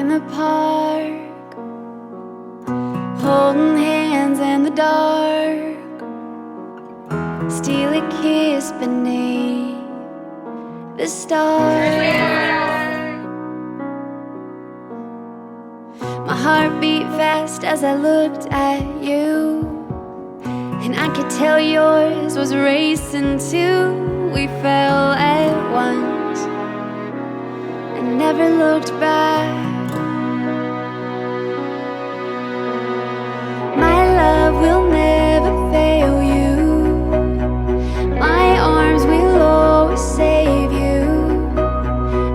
in the park, holding hands in the dark, steal a kiss beneath the stars. My heart beat fast as I looked at you, and I could tell yours was racing too. We fell at once and never looked back. My love will never fail you. My arms will always save you.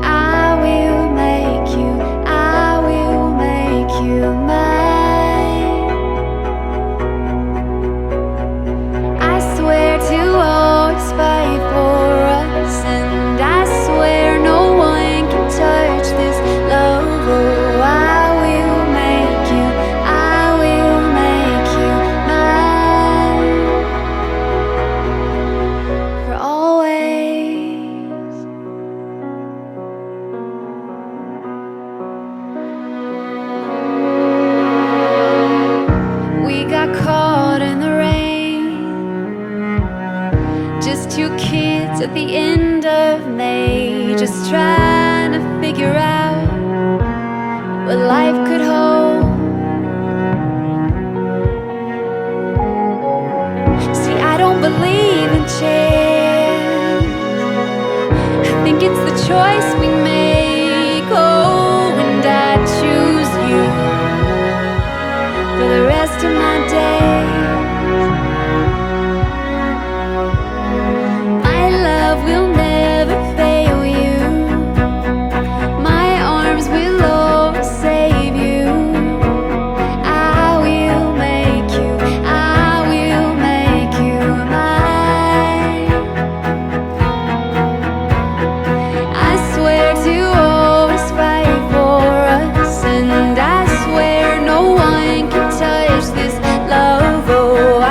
I will make you, I will make you mine. I swear to always fight for us, and I swear no one can touch this love. Oh, I will make you, I will make you mine for always. We got caught in the rain, just two kids at the end of May, just trying to figure out what life could hold. See, I don't believe in chance. I think it's the choice we make. Oh, and I choose you for the rest of my days. My love will never fail you. My arms will always save you. I will make you, I will make you mine. I swear to always fight for us, and I swear no one can touch this love. Oh, I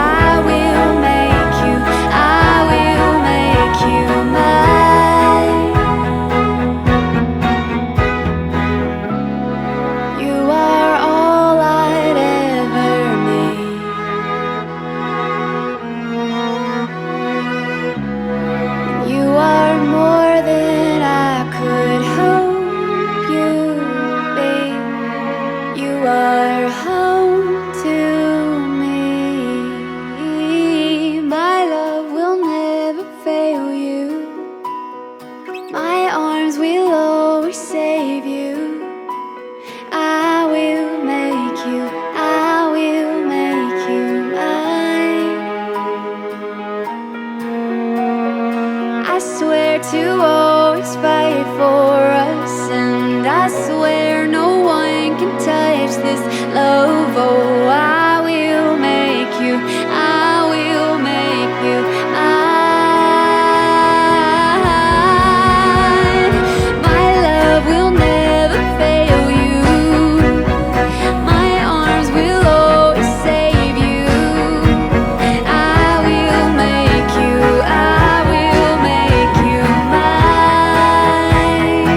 will make you, I will make you mine. You are all I'd ever need. You are more than I could hope you'd be. You are home to me. My love will never fail you. My arms will always save you. I will make you, I will make you mine. I swear to always fight for us, and I swear no one can touch this love. Oh, I will make you, I will make you mine. My love will never fail you. My arms will always save you. I will make you, I will make you mine.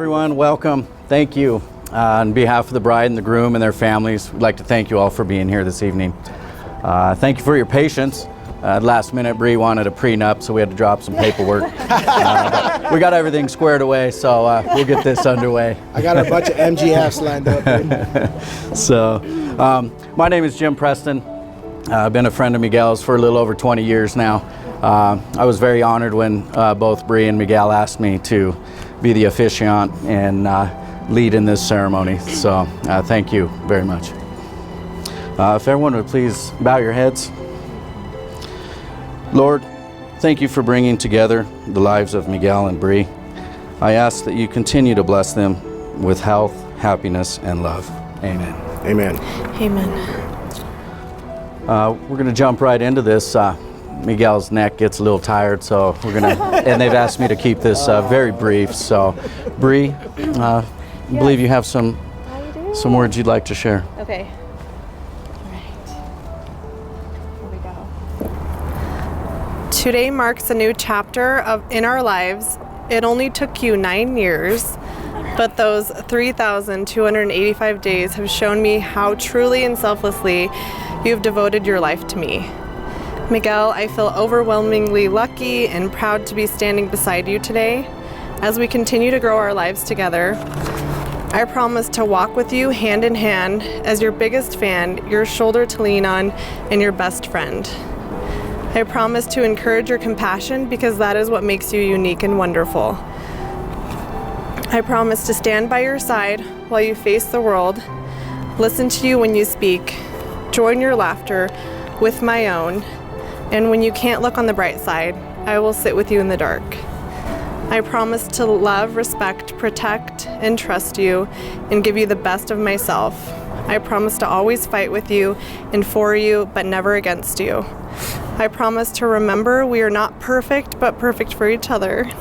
everyone. Welcome. Thank you. On behalf of the bride and the groom and their families, we'd like to thank you all for being here this evening. Thank you for your patience. Last minute, Bree wanted a prenup, so we had to drop some paperwork. But we got everything squared away, so we'll get this underway. I got a bunch of MGFs lined up. So, my name is Jim Preston. I've been a friend of Miguel's for a little over 20 years now. I was very honored when both Bree and Miguel asked me to be the officiant and lead in this ceremony. So thank you very much. If everyone would please bow your heads. Lord, thank you for bringing together the lives of Miguel and Bree. I ask that you continue to bless them with health, happiness, and love. Amen. Amen. Amen. We're going to jump right into this. Miguel's neck gets a little tired, so we're going to, and they've asked me to keep this very brief. So, Bree, I believe you have some words you'd like to share. Okay. All right. Here we go. Today marks a new chapter in our lives. It only took you 9 years, but those 3,285 days have shown me how truly and selflessly you have devoted your life to me. Miguel, I feel overwhelmingly lucky and proud to be standing beside you today. As we continue to grow our lives together, I promise to walk with you hand in hand as your biggest fan, your shoulder to lean on, and your best friend. I promise to encourage your compassion because that is what makes you unique and wonderful. I promise to stand by your side while you face the world, listen to you when you speak, join your laughter with my own, and when you can't look on the bright side, I will sit with you in the dark. I promise to love, respect, protect, and trust you, and give you the best of myself. I promise to always fight with you and for you, but never against you. I promise to remember we are not perfect, but perfect for each other. You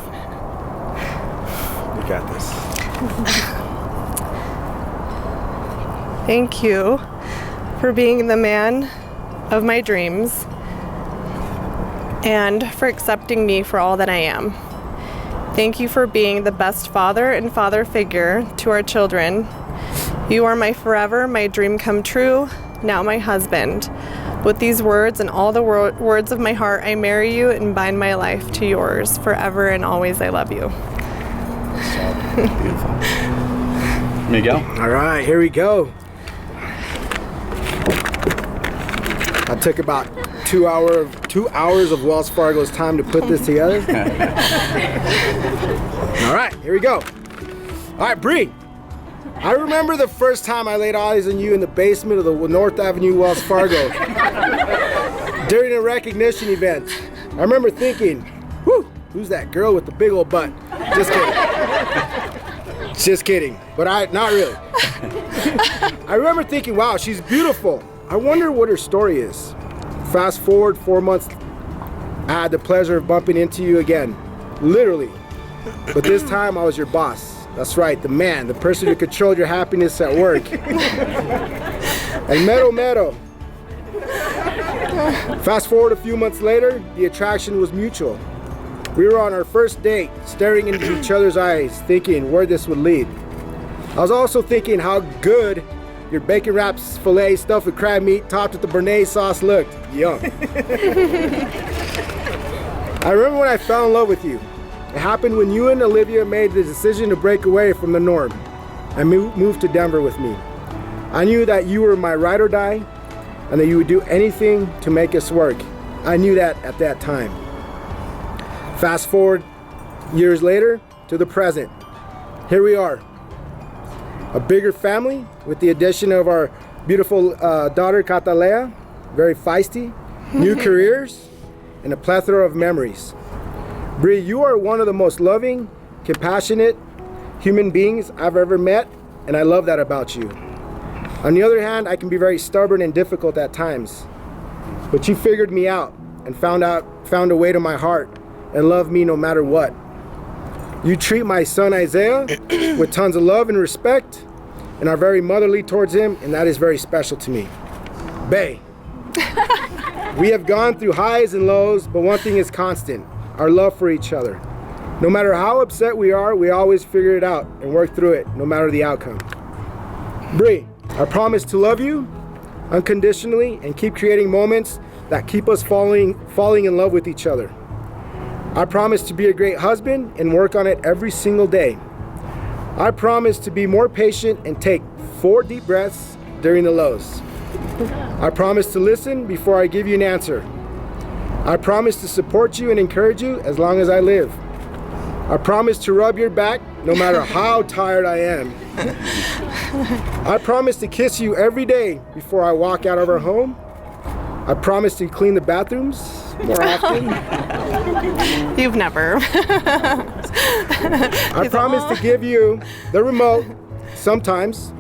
got this. Thank you for being the man of my dreams and for accepting me for all that I am. Thank you for being the best father and father figure to our children. You are my forever, my dream come true, now my husband. With these words and all the words of my heart, I marry you and bind my life to yours forever and always. I love you. Beautiful. Miguel? All right, here we go. I took about 2 hours of Wells Fargo's time to put this together. All right, here we go. All right, Bree. I remember the first time I laid eyes on you in the basement of the North Avenue Wells Fargo during a recognition event. I remember thinking, whew, who's that girl with the big old butt? Just kidding. Just kidding, but not really. I remember thinking, wow, she's beautiful. I wonder what her story is. Fast forward 4 months, I had the pleasure of bumping into you again, literally. But this time I was your boss. That's right, the man, the person who controlled your happiness at work. And mero. Fast forward a few months later, the attraction was mutual. We were on our first date, staring into each other's eyes, thinking where this would lead. I was also thinking how good your bacon wrapped filet stuffed with crab meat topped with the béarnaise sauce looked. Yum. I remember when I fell in love with you. It happened when you and Olivia made the decision to break away from the norm and move to Denver with me. I knew that you were my ride or die and that you would do anything to make us work. I knew that at that time. Fast forward years later to the present. Here we are. A bigger family with the addition of our beautiful daughter Catalea, very feisty, new careers, and a plethora of memories. Bree, you are one of the most loving, compassionate human beings I've ever met, and I love that about you. On the other hand, I can be very stubborn and difficult at times, but you figured me out and found a way to my heart and love me no matter what. You treat my son Isaiah with tons of love and respect and are very motherly towards him, and that is very special to me. Bae, we have gone through highs and lows, but one thing is constant, our love for each other. No matter how upset we are, we always figure it out and work through it, no matter the outcome. Bree, I promise to love you unconditionally and keep creating moments that keep us falling in love with each other. I promise to be a great husband and work on it every single day. I promise to be more patient and take 4 deep breaths during the lows. I promise to listen before I give you an answer. I promise to support you and encourage you as long as I live. I promise to rub your back no matter how tired I am. I promise to kiss you every day before I walk out of our home. I promise to clean the bathrooms more often. You've never. I promise to give you the remote sometimes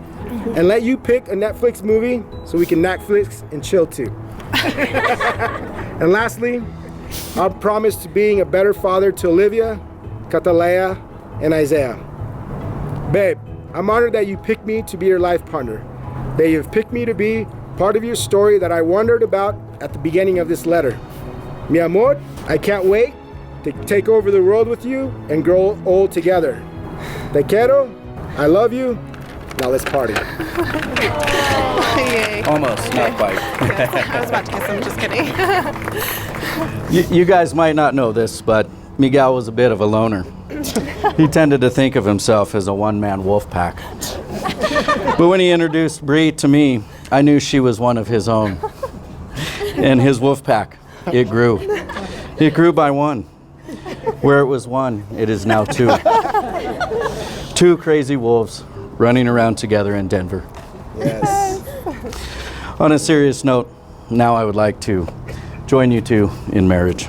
and let you pick a Netflix movie so we can Netflix and chill too. And lastly, I promise to being a better father to Olivia, Catalea, and Isaiah. Babe, I'm honored that you picked me to be your life partner, that you've picked me to be part of your story that I wondered about at the beginning of this letter. Mi amor, I can't wait to take over the world with you and grow old together. Te quiero, I love you, now let's party. Yay. Almost, not quite. I was about to kiss him, just kidding. You guys might not know this, but Miguel was a bit of a loner. He tended to think of himself as a one-man wolf pack. But when he introduced Bree to me, I knew she was one of his own. And his wolf pack, it grew. It grew by 1. Where it was 1, it is now 2. 2 crazy wolves running around together in Denver. Yes. On a serious note, now I would like to join you two in marriage.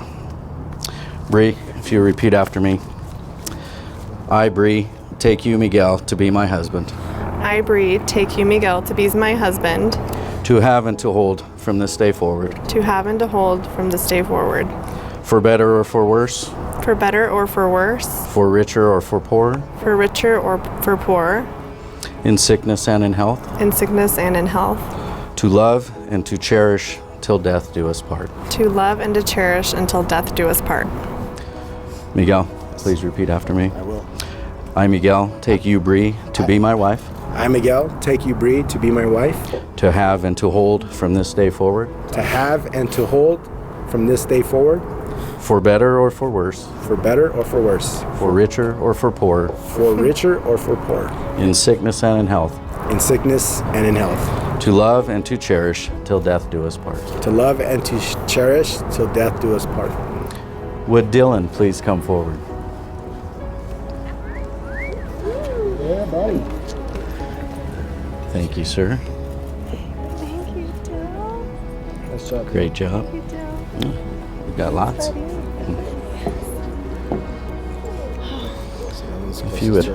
Bree, if you repeat after me. I, Bree, take you, Miguel, to be my husband. I, Bree, take you, Miguel, to be my husband, To have and to hold from this day forward. to have and to hold from this day forward, For better or for worse. for better or for worse, For richer or for poorer. for richer or for poorer, In sickness and in health. in sickness and in health, To love and to cherish till death do us part. to love and to cherish until death do us part. Miguel, please repeat after me. I will. I, Miguel, take you, Bree, to be my wife. I, Miguel, take you, Bree, to be my wife, To have and to hold from this day forward. to have and to hold from this day forward, For better or for worse. for better or for worse, For richer or for poorer. for richer or for poor, In sickness and in health. in sickness and in health, To love and to cherish till death do us part. to love and to cherish till death do us part. Would Dylan please come forward? Yeah, buddy. Thank you, sir. Nice job. Great job. We've got lots. If you would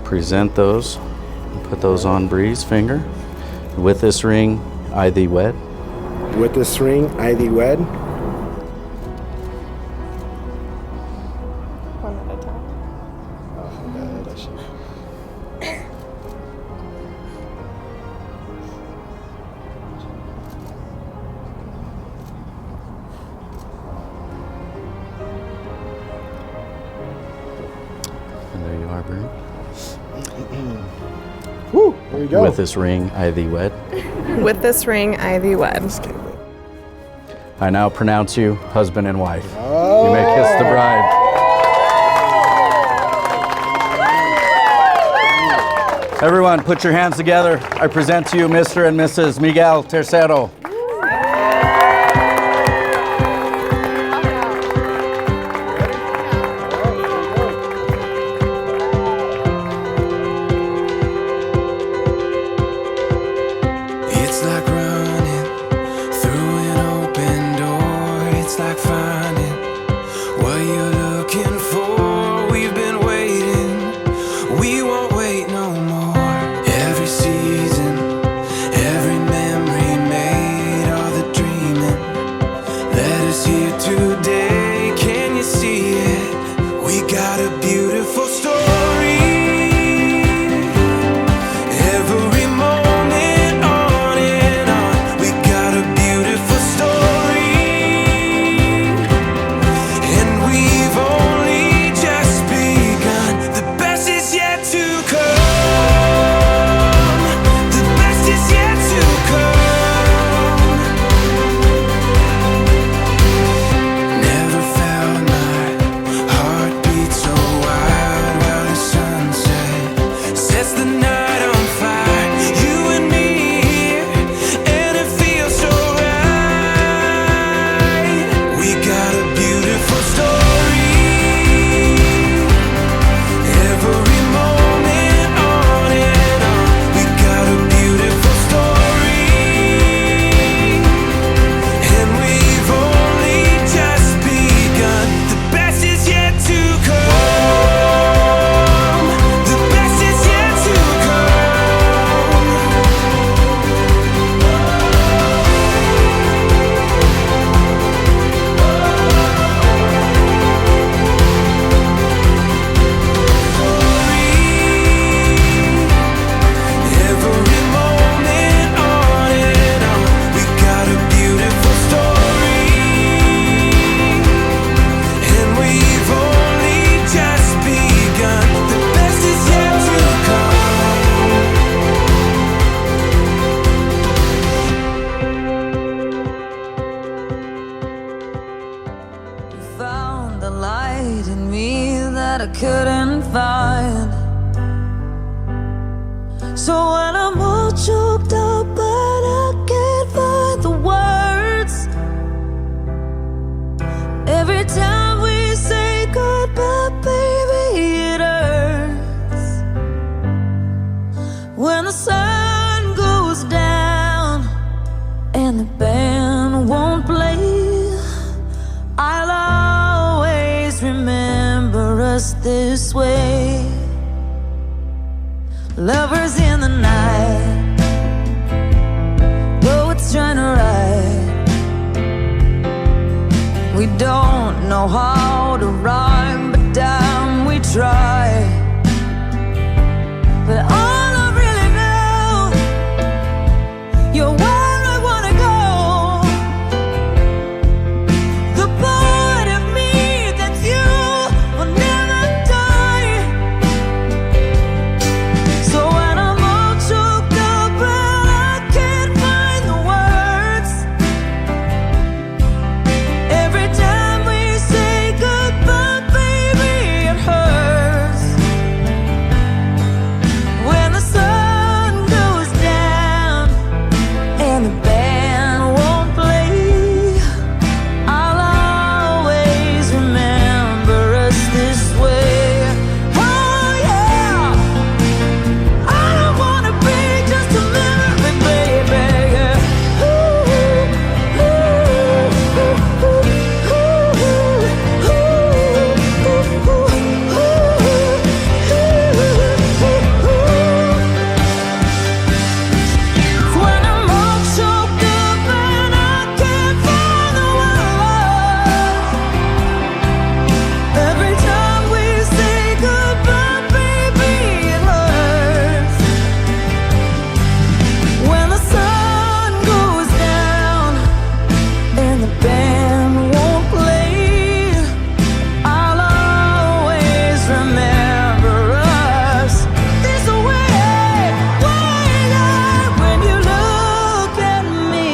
present those, put those on Bree's finger. With this ring, I thee wed. With this ring, I thee wed. One at a time. And there you are, Bree. Woo! There you go. With this ring, I thee wed. With this ring, I thee wed. I now pronounce you husband and wife. Oh. You may kiss the bride. Everyone, put your hands together. I present to you Mr. and Mrs. Miguel Tercero. It's like running through an open door. It's like finding what you're looking for. We've been waiting, we won't wait no more. Every season, every memory made So when I'm all choked up but I can't find the words, every time we say goodbye, baby, it hurts. When the sun goes down and the band won't play, I'll always remember us this way. Lovers in the night, poets trying to write. We don't know how to rhyme, but damn, we try. But all I really know, you're where I wanna go. The part of me that's you will never die. So when I'm all choked up and I can't find the words, every time we say goodbye, baby, it hurts. When the sun goes down and the band won't play, I'll always remember us this way. Oh yeah, I don't wanna be just a memory, baby. Yeah. Ooh, ooh, ooh, ooh, ooh, ooh, ooh, ooh, when I'm all choked up and I can't find the words, every time we say goodbye, baby, it hurts. When the sun goes down and the band won't play, I'll always remember us this way. When you look at me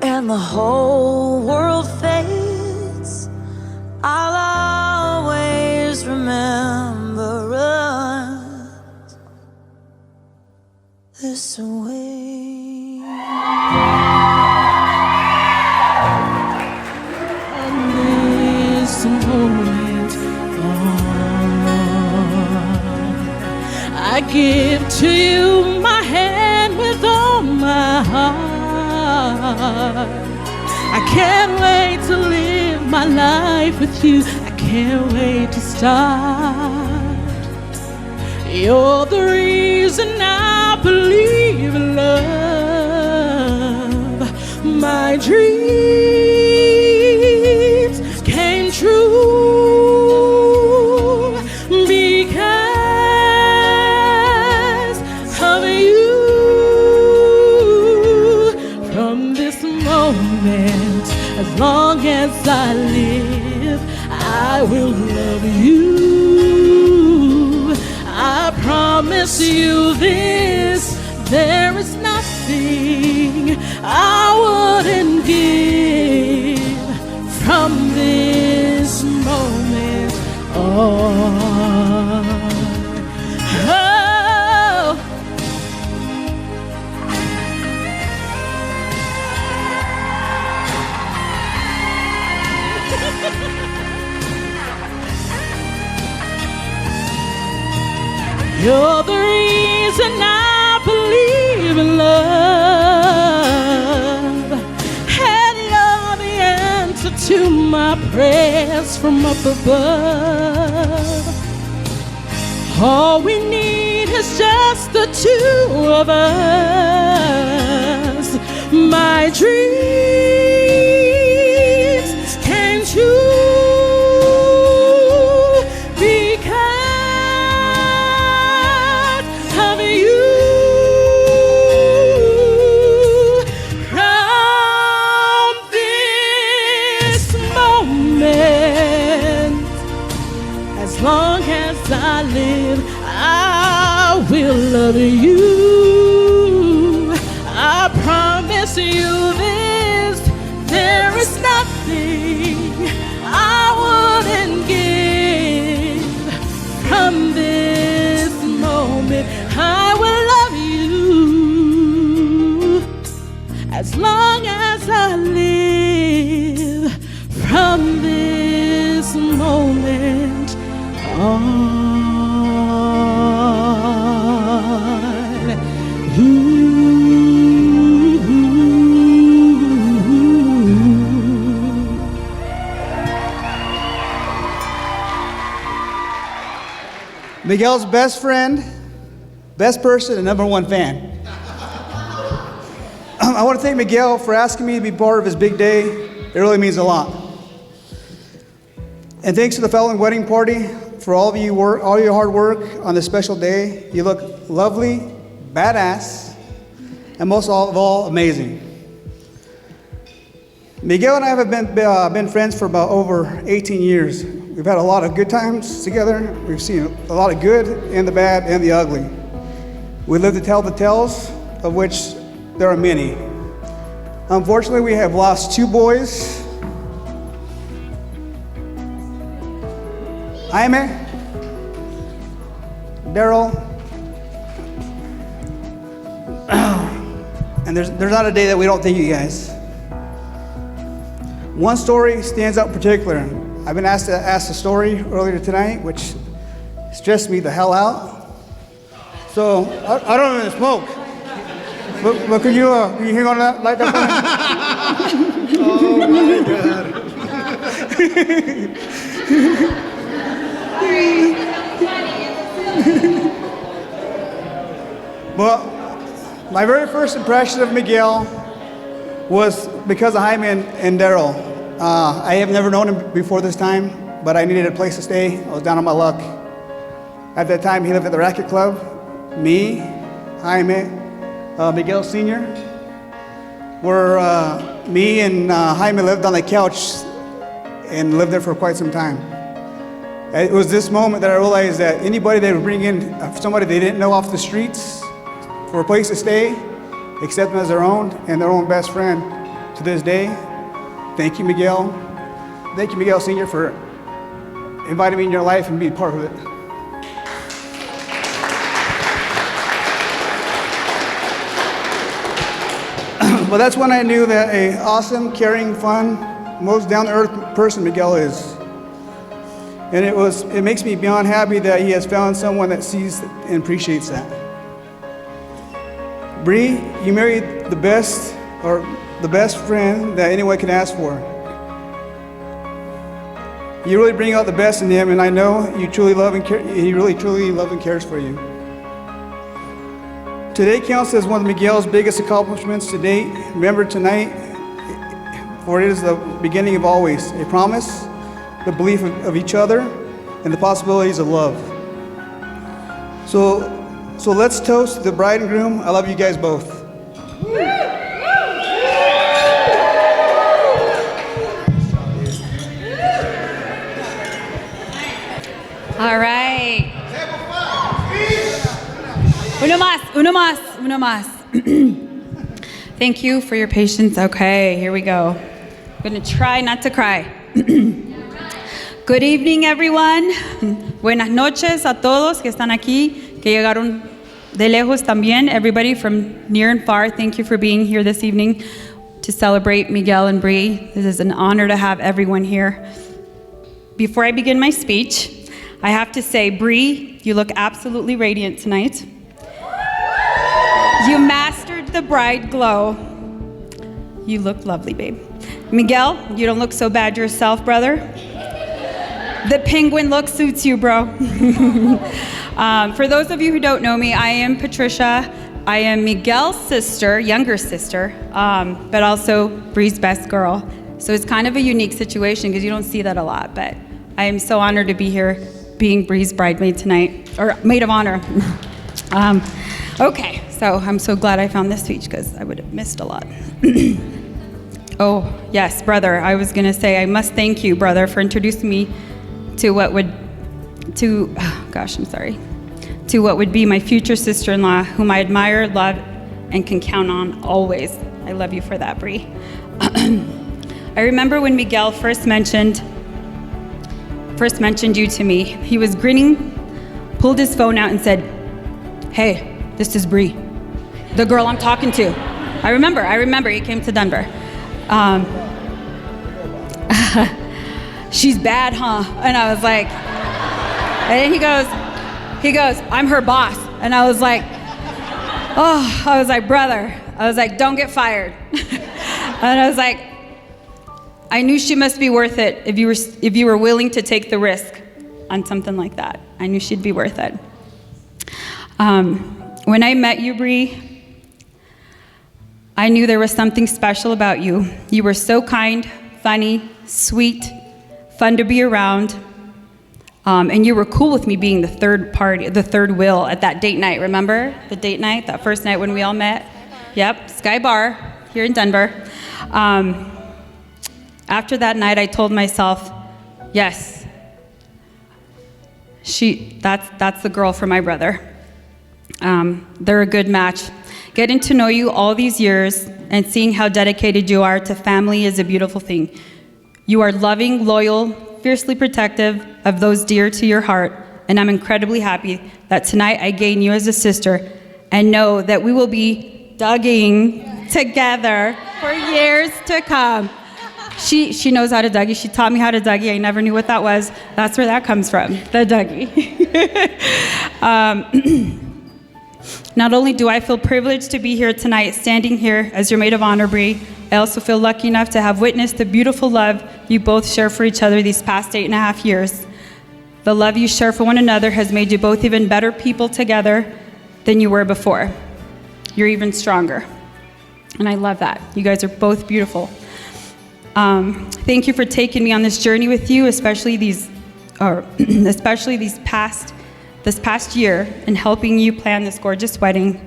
and the whole world fades, I'll always remember us this way. This moment I give to you my hand with all my heart. I can't wait to live my life with you. I can't wait to start. You're the reason I believe in love. My dreams came true because of you. From this moment, as long as I live, I will love you. I promise you this, there is nothing I wouldn't give from this moment on. Oh. You're the reason I believe in love, and you're the answer to my prayers from up above. All we need is just the two of us. My dreams came true because of you. From this moment, as long as I live, I will love you. I promise you this, there is nothing I wouldn't give from this moment I will love you as long as I live from this moment on. Miguel's best friend, best person, and #1 fan. I want to thank Miguel for asking me to be part of his big day. It really means a lot. And thanks to the following wedding party for all your hard work on this special day. You look lovely, badass, and most of all, amazing. Miguel and I have been friends for about over 18 years. We've had a lot of good times together. We've seen a lot of good and the bad and the ugly. We live to tell the tales, of which there are many. Unfortunately, we have lost 2 boys. Jaime, Daryl, and there's not a day that we don't thank you guys. One story stands out in particular. I've been asked to ask a story earlier tonight, which stressed me the hell out. So I don't even smoke. But can you hang on to that, light that for me? Oh my God. Well, my very first impression of Miguel was because of Jaime and Daryl. I have never known him before this time, but I needed a place to stay. I was down on my luck. At that time, he lived at the Racket Club. Me, Jaime, Miguel Sr. Me and Jaime lived on the couch and lived there for quite some time. It was this moment that I realized that anybody they would bring in, somebody they didn't know off the streets for a place to stay, accept them as their own and their own best friend to this day. Thank you, Miguel. Thank you, Miguel Sr., for inviting me in your life and being part of it. Well, that's when I knew that an awesome, caring, fun, most down-to-earth person Miguel is. And it makes me beyond happy that he has found someone that sees and appreciates that. Bree, you married the best friend that anyone could ask for. You really bring out the best in him, and I know you truly love and care, he really truly loves and cares for you. Today counts as one of Miguel's biggest accomplishments to date. Remember tonight, for it is the beginning of always, a promise, the belief of each other, and the possibilities of love. So let's toast the bride and groom. I love you guys both. All right. Uno más. Thank you for your patience. Okay, here we go. I'm gonna try not to cry. Good evening, everyone. Buenas noches a todos que están aquí, que llegaron de lejos también. Everybody from near and far, thank you for being here this evening to celebrate Miguel and Bree. This is an honor to have everyone here. Before I begin my speech, I have to say, Bree, you look absolutely radiant tonight. You mastered the bride glow. You look lovely, babe. Miguel, you don't look so bad yourself, brother. The penguin look suits you, bro. For those of you who don't know me, I am Patricia. I am Miguel's sister, younger sister, but also Bree's best girl. So it's kind of a unique situation because you don't see that a lot, but I am so honored to be here being Bree's bridesmaid tonight, or maid of honor. Okay, so I'm so glad I found this speech because I would have missed a lot. Oh, yes, brother, I was gonna say, I must thank you, brother, for introducing me to what would be my future sister-in-law, whom I admire, love, and can count on always. I love you for that, Bree. I remember when Miguel first mentioned you to me. He was grinning, pulled his phone out and said, hey, this is Bree, the girl I'm talking to. I remember he came to Denver. She's bad, huh? And I was like, and then he goes, I'm her boss. And I was like, brother, don't get fired. And I was like, I knew she must be worth it if you were willing to take the risk on something like that. I knew she'd be worth it. When I met you, Bree, I knew there was something special about you. You were so kind, funny, sweet, fun to be around. And you were cool with me being the third wheel at that date night, remember? The date night, that first night when we all met? Yep, Sky Bar here in Denver. After that night, I told myself, yes, that's the girl for my brother. They're a good match. Getting to know you all these years and seeing how dedicated you are to family is a beautiful thing. You are loving, loyal, fiercely protective of those dear to your heart, and I'm incredibly happy that tonight I gain you as a sister and know that we will be dugging together for years to come. She knows how to Dougie. She taught me how to Dougie. I never knew what that was. That's where that comes from, the Dougie. Not only do I feel privileged to be here tonight, standing here as your maid of honor, Bree, I also feel lucky enough to have witnessed the beautiful love you both share for each other these past 8.5 years. The love you share for one another has made you both even better people together than you were before. You're even stronger. And I love that. You guys are both beautiful. Thank you for taking me on this journey with you, especially this past year, and helping you plan this gorgeous wedding.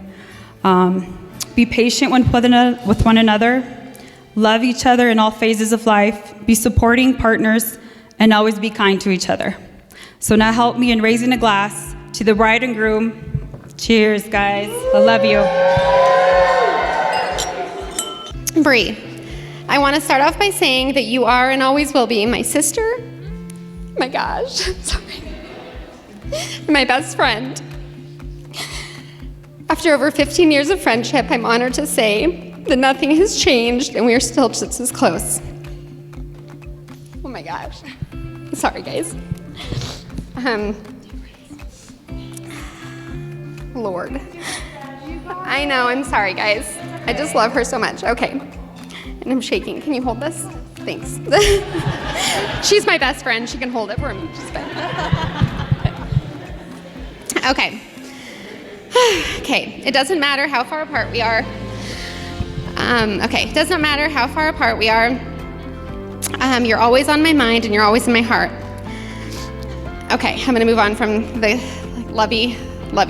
Be patient with one another, love each other in all phases of life, be supporting partners, and always be kind to each other. So now help me in raising a glass to the bride and groom. Cheers, guys. I love you. Bree, I want to start off by saying that you are and always will be my sister. My gosh, sorry. My best friend. After over 15 years of friendship, I'm honored to say that nothing has changed and we are still just as close. Oh my gosh. Sorry, guys. Lord. I know, I'm sorry, guys. I just love her so much. Okay. And I'm shaking. Can you hold this? Thanks. She's my best friend. She can hold it for me. She's fine. Okay. Okay. It doesn't matter how far apart we are. It doesn't matter how far apart we are. You're always on my mind and you're always in my heart. Okay, I'm gonna move on from the lovey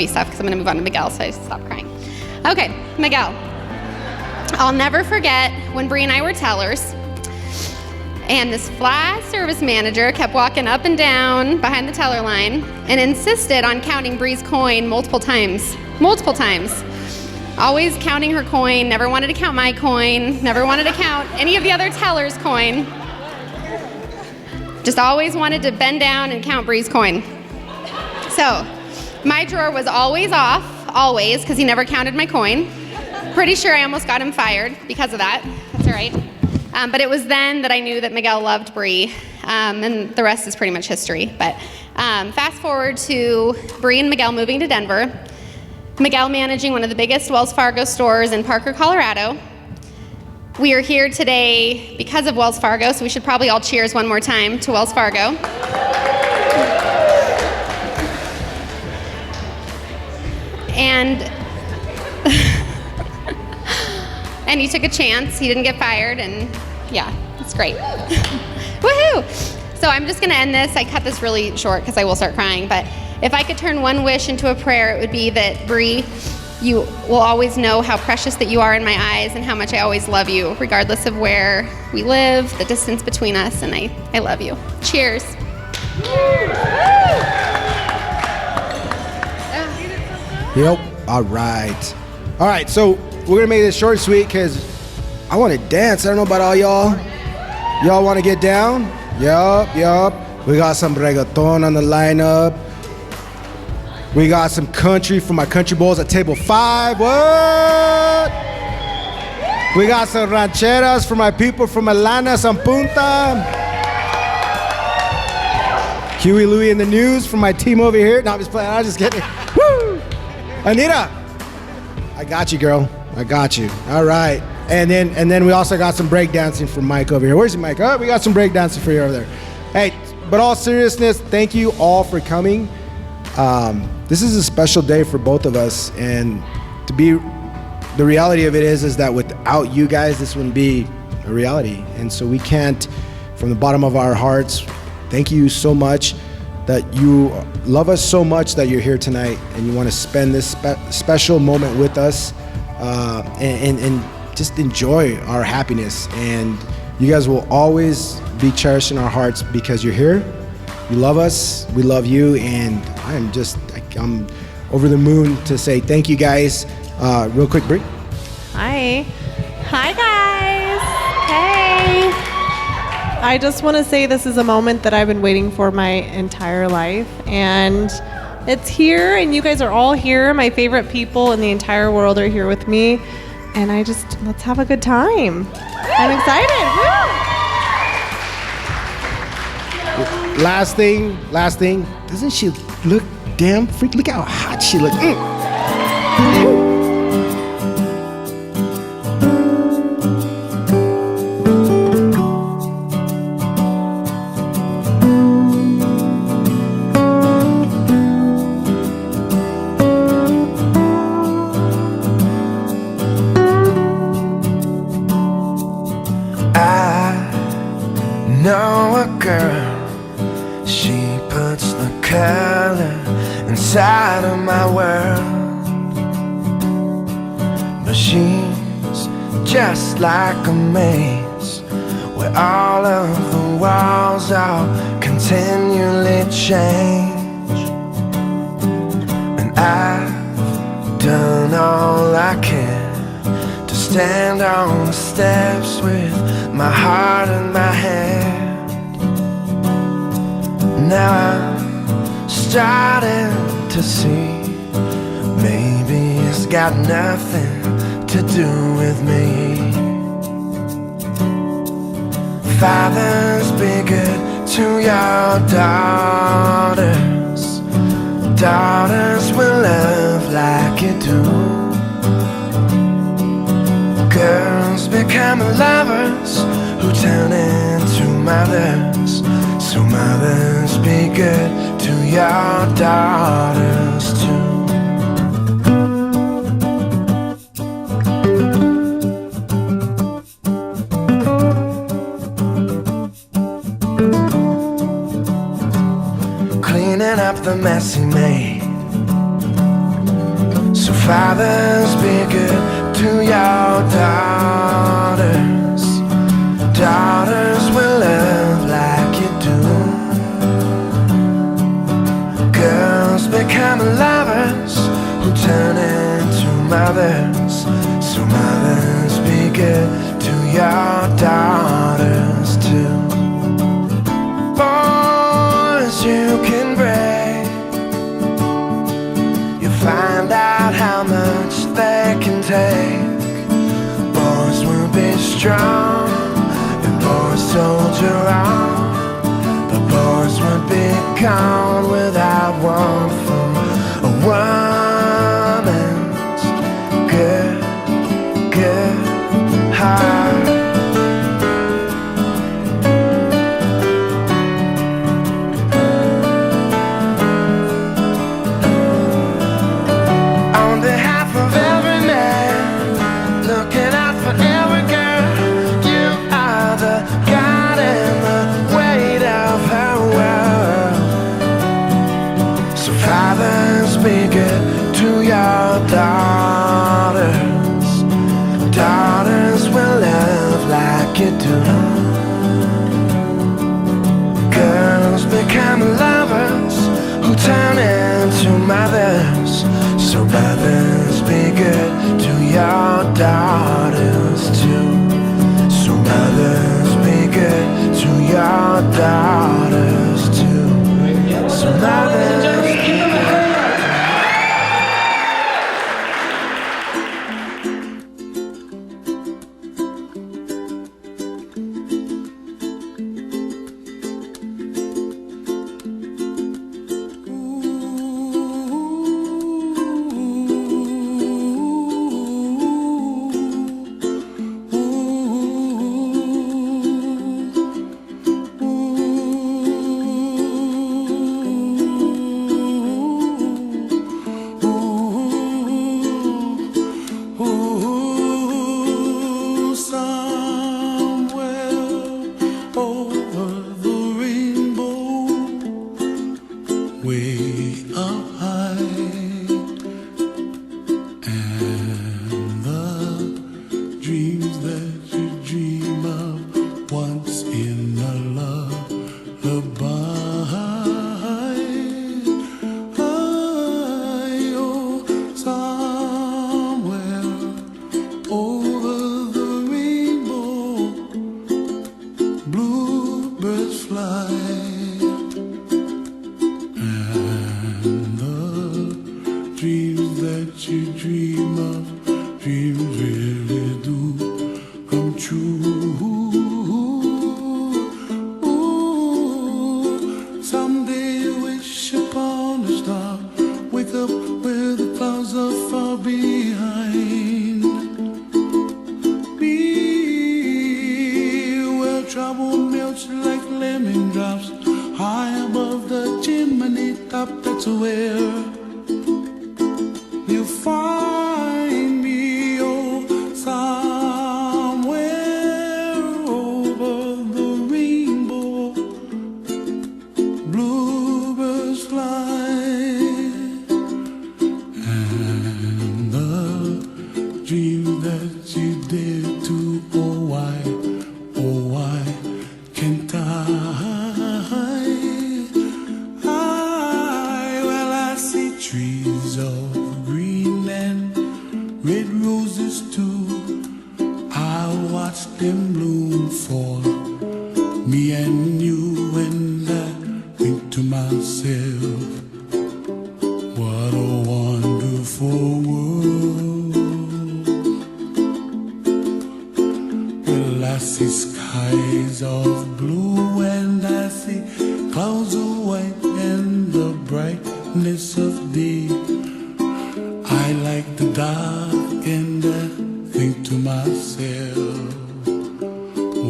stuff because I'm gonna move on to Miguel, so I stop crying. Okay, Miguel. I'll never forget when Bree and I were tellers, and this fly service manager kept walking up and down behind the teller line and insisted on counting Bree's coin multiple times. Always counting her coin, never wanted to count my coin, never wanted to count any of the other tellers' coin. Just always wanted to bend down and count Bree's coin. So my drawer was always off, always, because he never counted my coin. Pretty sure I almost got him fired because of that. That's all right. But it was then that I knew that Miguel loved Bree, and the rest is pretty much history. But fast forward to Bree and Miguel moving to Denver, Miguel managing one of the biggest Wells Fargo stores in Parker, Colorado. We are here today because of Wells Fargo, so we should probably all cheers one more time to Wells Fargo. And and he took a chance. He didn't get fired, and yeah, it's great. Woohoo! So I'm just gonna end this. I cut this really short because I will start crying, but if I could turn one wish into a prayer, it would be that Bree, you will always know how precious that you are in my eyes and how much I always love you, regardless of where we live, the distance between us, and I love you. Cheers. Yep. All right, so we're gonna make this short and sweet because I want to dance. I don't know about all y'all. Y'all want to get down? Yup. We got some reggaeton on the lineup. We got some country from my country boys at table 5. What? We got some rancheras for my people from Atlanta, San Punta. Huey Louie in the news from my team over here. No, I'm just playing. I'm just kidding. Woo! Anita, I got you, girl. I got you. All right. And then we also got some breakdancing from Mike over here. Where's your Mike? Oh, we got some breakdancing for you over there. Hey, but all seriousness, thank you all for coming. This is a special day for both of us, and the reality of it is that without you guys, this wouldn't be a reality. And so we can't, from the bottom of our hearts, thank you so much that you love us so much that you're here tonight and you want to spend this special moment with us and just enjoy our happiness. And you guys will always be cherished in our hearts because you're here. You love us, we love you, and I'm over the moon to say thank you guys. Real quick, Brie. Hi guys. Hey. I just want to say this is a moment that I've been waiting for my entire life, and it's here, and you guys are all here. My favorite people in the entire world are here with me, and let's have a good time. I'm excited. Woo! Last thing, doesn't she look damn freak? Look how hot she looks. I know a girl. She puts the color inside of my world, but she's just like a maze where all of the walls are continually change. And I've done all I can to stand on the steps with my heart in my hand. Now I'm starting to see maybe it's got nothing to do with me. Fathers, be good to your daughters. Daughters will love like you do. Girls become lovers who turn into mothers. So mothers, be good to your daughters too. Cleaning up the mess he made. So fathers, be good to your daughters. Daughters will love like you do. Girls become lovers who turn into mothers. So mothers, be good to your daughters too. Boys, you can break. You find out how much they can take. Boys will be strong. Boys soldier on, but boys would be gone without one from a woman's good heart. On behalf of every man, looking out for every girl, you are the God and the weight of her world. So fathers, be good to your daughters. Daughters will love like you do. Girls become lovers who turn into mothers. So mothers, be good to your daughters too. So mothers, be good to your daughters too. So mothers, be good. up where the clouds are far behind me, where trouble melts like lemon drops high above the chimney top. That's where you find me, oh, somewhere over the rainbow. Bluebirds fly, and the dream that you did to, oh why can't I? Well, I see trees of green and red roses too. I'll watch them bloom for me and you, and I think to myself, what a wonderful world. Well, I see skies of blue and I see clouds of white and the brightness of day. I like the dark and I think to myself,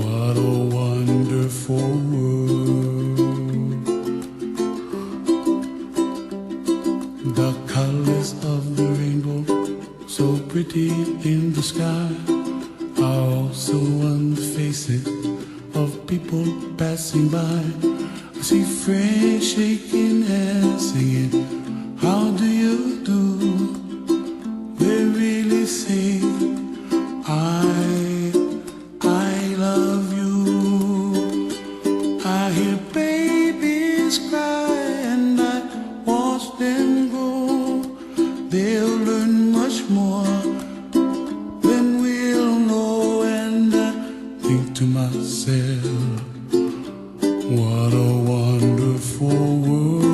what a wonderful world. The colors of the rainbow, so pretty in the sky, are also on the faces of people passing by. I see friends shaking and singing, how do you do? They really say, I love you. I hear babies cry and I watch them grow. They'll learn much more than we'll know, and I think to myself, what a wonderful world.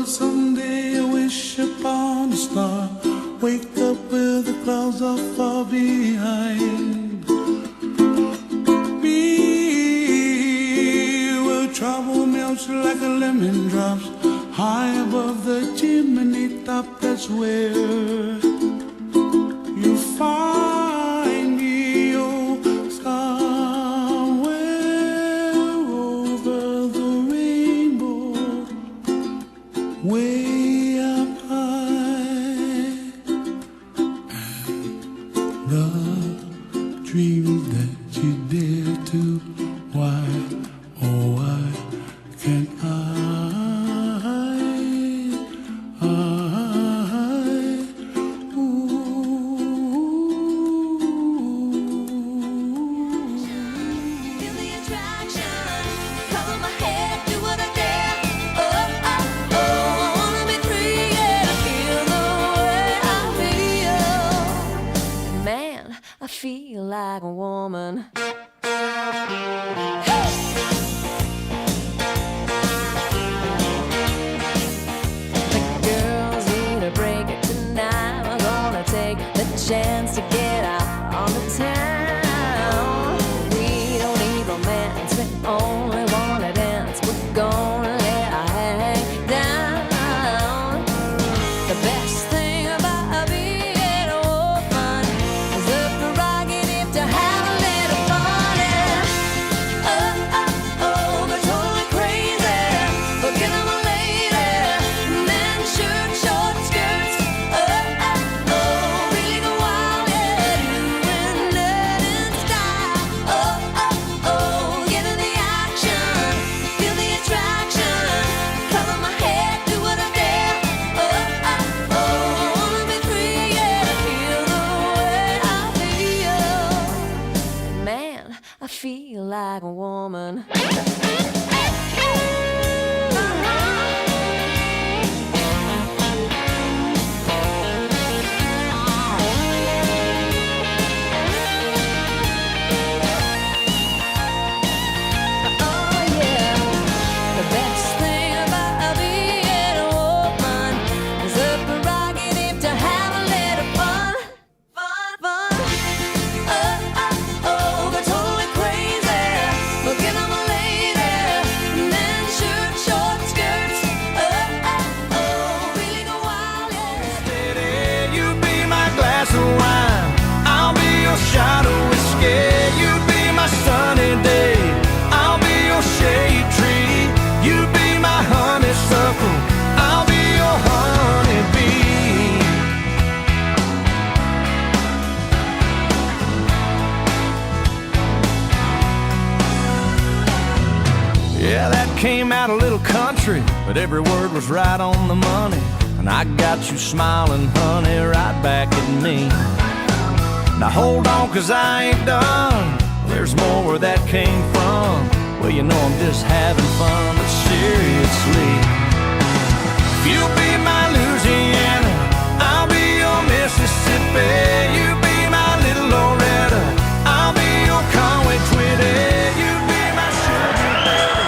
Someday I wish upon a star, wake up where the clouds are far behind me, where trouble melts like a lemon drops high above the chimney top. That's where you find me, oh, somewhere over the rainbow, way up high. The dreams that you dare to, why, oh why can't I? Feel the attraction, cover my head, do what I dare. Oh, oh, oh, I wanna be free, yeah, feel the way I feel. Man, I feel like a woman. came out a little country, but every word was right on the money. And I got you smiling, honey, right back at me. Now hold on, 'cause I ain't done. There's more where that came from. Well, you know I'm just having fun, but seriously, if you'll be my Louisiana, I'll be your Mississippi. You be my little Loretta, I'll be your Conway Twitty. You be my sugar baby.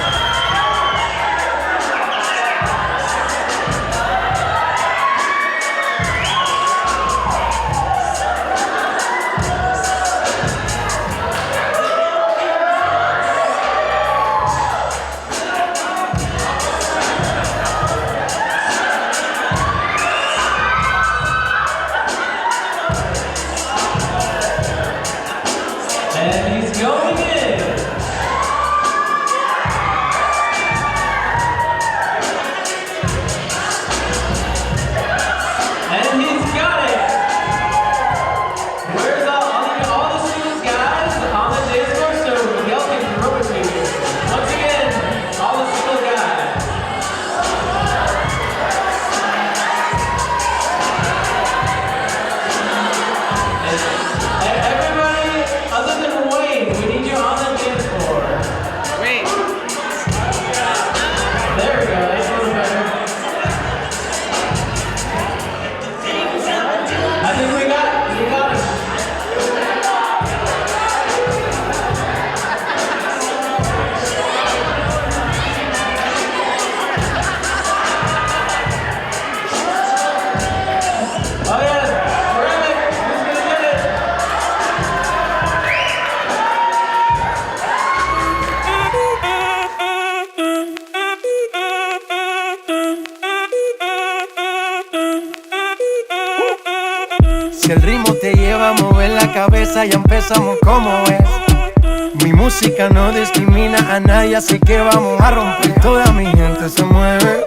Si el ritmo te lleva a mover la cabeza, ya empezamos como es. Mi música no discrimina a nadie, así que vamos a romper. Toda mi gente se mueve,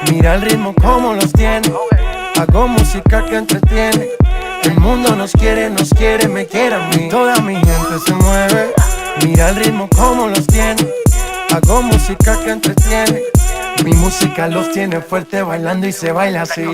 mira el ritmo como los tiene. Hago música que entretiene. El mundo nos quiere, me quiere a mí. Toda mi gente se mueve, mira el ritmo como los tiene. Hago música que entretiene. Mi música los tiene fuerte bailando y se baila así.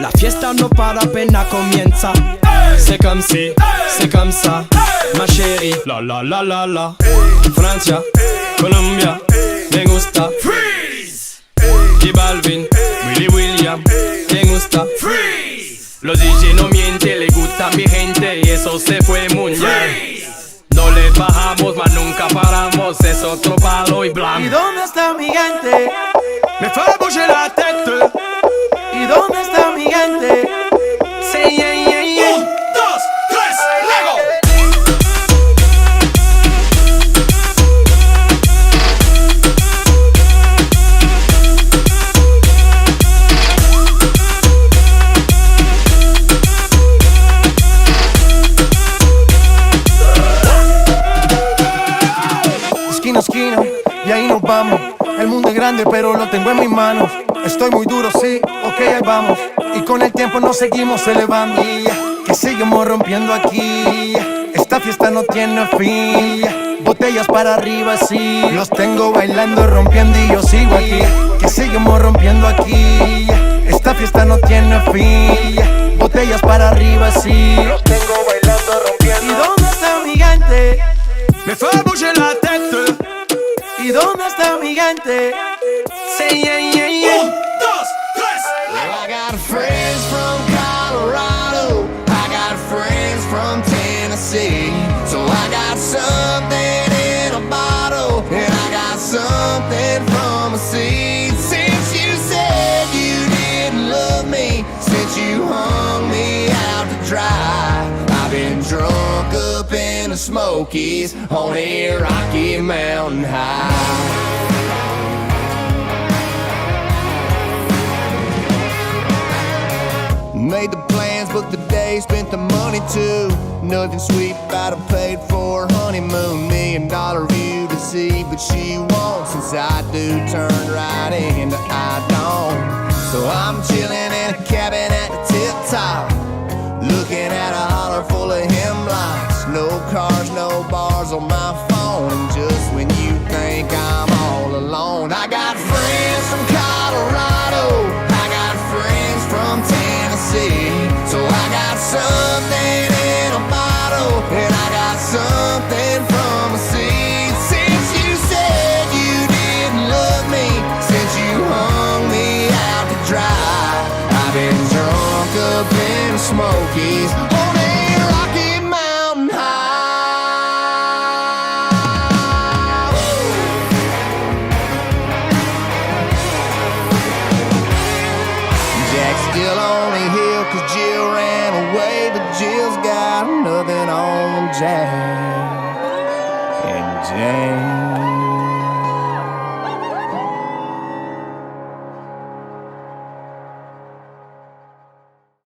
La fiesta no para, apenas comienza. C'est comme si, c'est comme ça, ma chérie. La la la la la. Francia, Colombia, me gusta. Freeze. Y Balvin, Willy William, me gusta. Freeze. Los DJ no mienten, le gusta a mi gente y eso se fue mundial. No le bajamos, mas nunca paramos, es otro palo y blanco. ¿Y dónde está mi gente? Me fait bouger la tête. ¿Y dónde está mi gente? Sí, yeah, yeah, yeah. 1, 2, 3, Lego. Esquina, esquina, y ahí nos vamos. El mundo es grande, pero lo tengo en mis manos. Estoy muy duro, sí, ok, ahí vamos. Y con el tiempo nos seguimos elevando. Que seguimos rompiendo aquí. Esta fiesta no tiene fin. Botellas para arriba, sí. Los tengo bailando, rompiendo y yo sigo aquí. Que seguimos rompiendo aquí. Esta fiesta no tiene fin. Botellas para arriba, sí. Los tengo bailando, rompiendo. ¿Y dónde está mi gente? Me fait bouger la tête. ¿Y dónde está mi gente? Sí, yeah, yeah, yeah. 1, 2, 3. I got friends from Colorado, I got friends from Tennessee. So I got something in a bottle, and I got something from a seed. Since you said you didn't love me, since you hung me out to dry, I've been drunk up in the Smokies on a Rocky Mountain high. Made the plans, but Took the day, spent the money too. Nothing sweet about a paid for honeymoon. $1 million view to see, but she won't. Since I do, turned right into I don't. So I'm chilling in a cabin at the tip top, looking at a holler full of hemlocks. No cars, no bars on my phone. And just when you think I'm all alone, I got friends from Colorado, I got friends from Tennessee. So I got something in a bottle, and I got something from a seed. Since you said you didn't love me, since you hung me out to dry, I've been drunk up in the Smokies on a Rocky Mountain high. Jack's still on the hill 'cause Jill ran away, but Jill's got nothing on Jack. And Jack